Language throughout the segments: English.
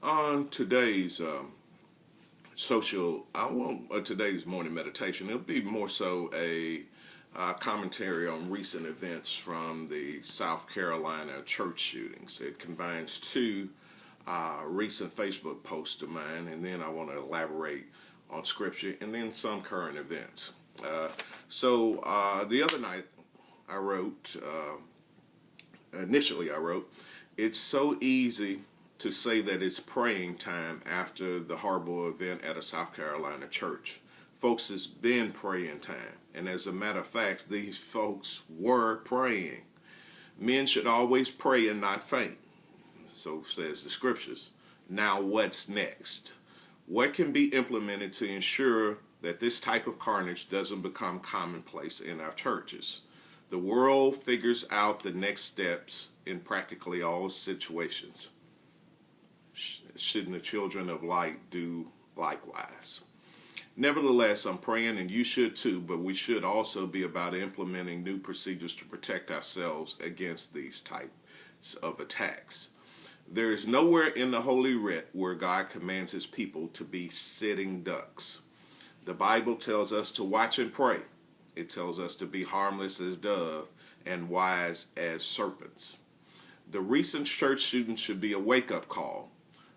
On today's today's morning meditation, it'll be more so a commentary on recent events from the South Carolina church shootings. It combines two recent Facebook posts of mine, and then I want to elaborate on scripture and then some current events. The other night I wrote, initially I wrote, it's so easy to say that it's praying time after the horrible event at a South Carolina church. Folks, it's been praying time. And as a matter of fact, these folks were praying. Men should always pray and not faint, so says the scriptures. Now what's next? What can be implemented to ensure that this type of carnage doesn't become commonplace in our churches? The world figures out the next steps in practically all situations. Shouldn't the children of light do likewise? Nevertheless, I'm praying, and you should too, but we should also be about implementing new procedures to protect ourselves against these types of attacks. There is nowhere in the Holy Writ where God commands his people to be sitting ducks. The Bible tells us to watch and pray. It tells us to be harmless as dove and wise as serpents. The recent church shooting should be a wake-up call.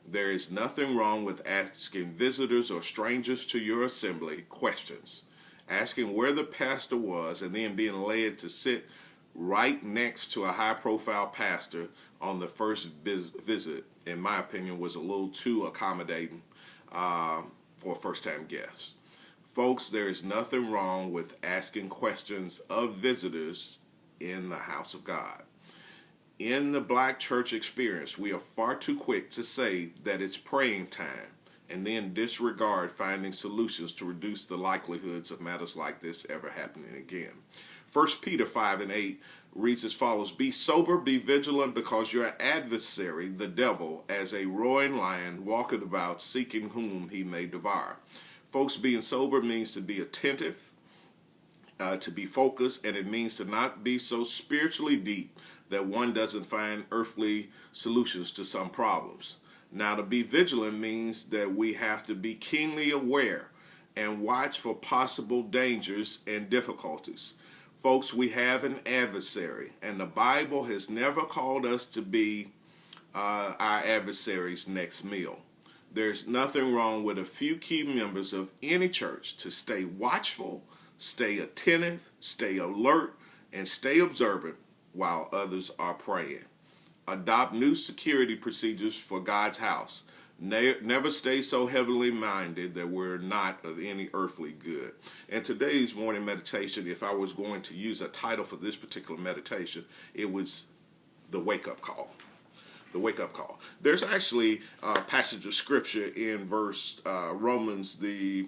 There is nothing wrong with asking visitors or strangers to your assembly questions, asking where the pastor was, and then being led to sit right next to a high-profile pastor on the first visit, in my opinion, was a little too accommodating for first-time guests. Folks, there is nothing wrong with asking questions of visitors in the house of God. In the black church experience, we are far too quick to say that it's praying time and then disregard finding solutions to reduce the likelihoods of matters like this ever happening again. 1 Peter 5:8 reads as follows: Be sober, be vigilant, because your adversary, the devil, as a roaring lion, walketh about, seeking whom he may devour. Folks, being sober means to be attentive, to be focused, and it means to not be so spiritually deep that one doesn't find earthly solutions to some problems. Now, to be vigilant means that we have to be keenly aware and watch for possible dangers and difficulties. Folks, we have an adversary, and the Bible has never called us to be our adversary's next meal. There's nothing wrong with a few key members of any church to stay watchful, stay attentive, stay alert, and stay observant while others are praying. Adopt new security procedures for God's house. Never stay so heavenly minded that we're not of any earthly good. And today's morning meditation, if I was going to use a title for this particular meditation, it was the wake-up call. The wake-up call. There's actually a passage of scripture in Romans, the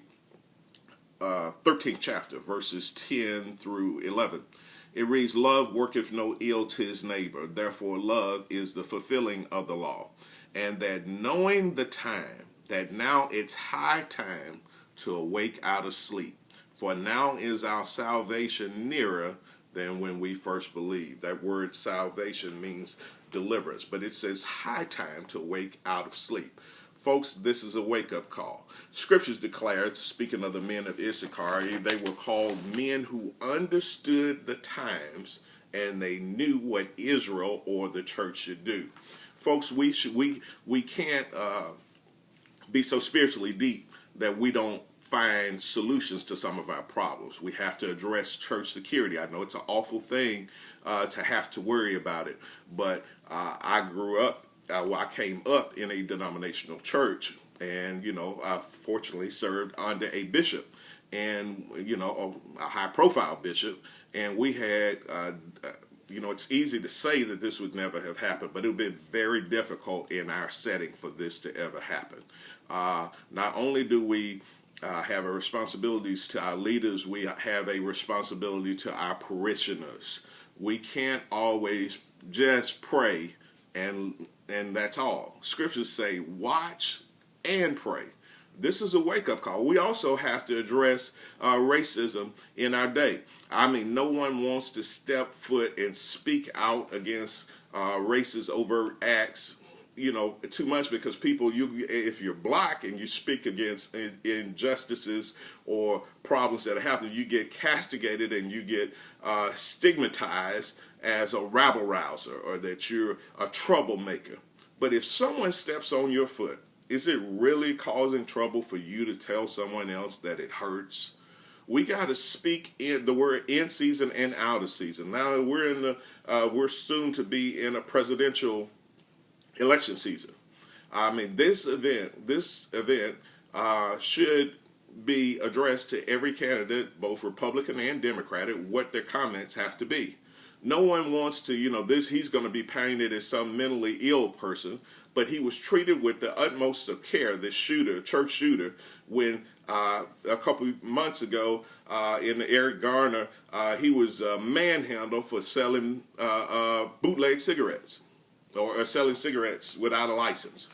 13th chapter, verses 10 through 11. It reads, Love worketh no ill to his neighbor, therefore love is the fulfilling of the law. And that knowing the time, that now it's high time to awake out of sleep. For now is our salvation nearer than when we first believed. That word salvation means deliverance, but it says high time to awake out of sleep. Folks, this is a wake-up call. Scriptures declared, speaking of the men of Issachar, they were called men who understood the times and they knew what Israel or the church should do. Folks, we can't be so spiritually deep that we don't find solutions to some of our problems. We have to address church security. I know it's an awful thing to have to worry about it, but I came up in a denominational church, and I fortunately served under a bishop, and a high-profile bishop, and we had. It's easy to say that this would never have happened, but it would have been very difficult in our setting for this to ever happen. Not only do we have a responsibility to our leaders, we have a responsibility to our parishioners. We can't always just pray and that's all. Scriptures say watch and pray. This is a wake-up call. We also have to address racism in our day. I mean, no one wants to step foot and speak out against racist overt acts too much, because people, if you're black and you speak against injustices or problems that are happening, you get castigated and you get stigmatized as a rabble rouser, or that you're a troublemaker. But if someone steps on your foot, is it really causing trouble for you to tell someone else that it hurts? We got to speak in the word in season and out of season. Now we're soon to be in a presidential election season. I mean, this event should be addressed to every candidate, both Republican and Democratic, what their comments have to be. No one wants to, he's going to be painted as some mentally ill person, but he was treated with the utmost of care, this church shooter, when a couple months ago in the Eric Garner, he was manhandled for selling bootleg cigarettes, or selling cigarettes without a license.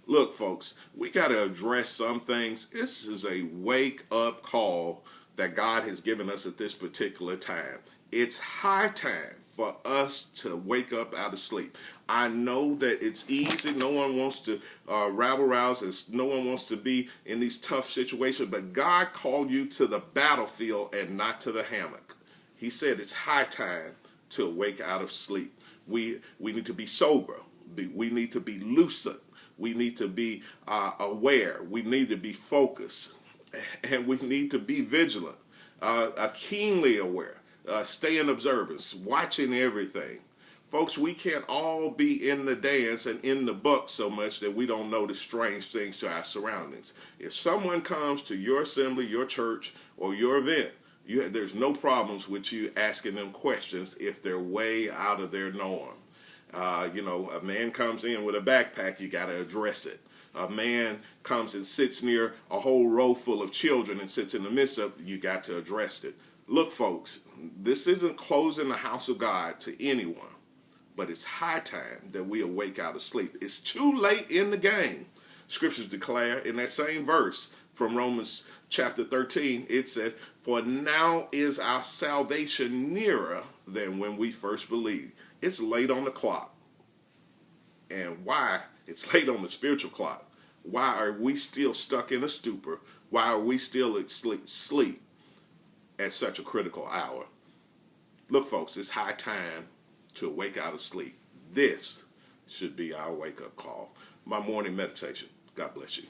Look, folks, we got to address some things. This is a wake-up call that God has given us at this particular time. It's high time for us to wake up out of sleep. I know that it's easy. No one wants to rabble rouse, and no one wants to be in these tough situations, but God called you to the battlefield and not to the hammock. He said it's high time to wake out of sleep. We need to be sober. We need to be lucid. We need to be aware. We need to be focused. And we need to be vigilant, keenly aware. Stay in observance, watching everything. Folks, we can't all be in the dance and in the buck so much that we don't notice strange things to our surroundings. If someone comes to your assembly, your church, or your event, there's no problems with you asking them questions if they're way out of their norm. A man comes in with a backpack, you got to address it. A man comes and sits near a whole row full of children and sits in the midst of it, you got to address it. Look, folks, this isn't closing the house of God to anyone, but it's high time that we awake out of sleep. It's too late in the game. Scriptures declare in that same verse from Romans chapter 13, it says, "For now is our salvation nearer than when we first believed." It's late on the clock. And why? It's late on the spiritual clock. Why are we still stuck in a stupor? Why are we still asleep at such a critical hour? Look, folks, it's high time to wake out of sleep. This should be our wake-up call. My morning meditation. God bless you.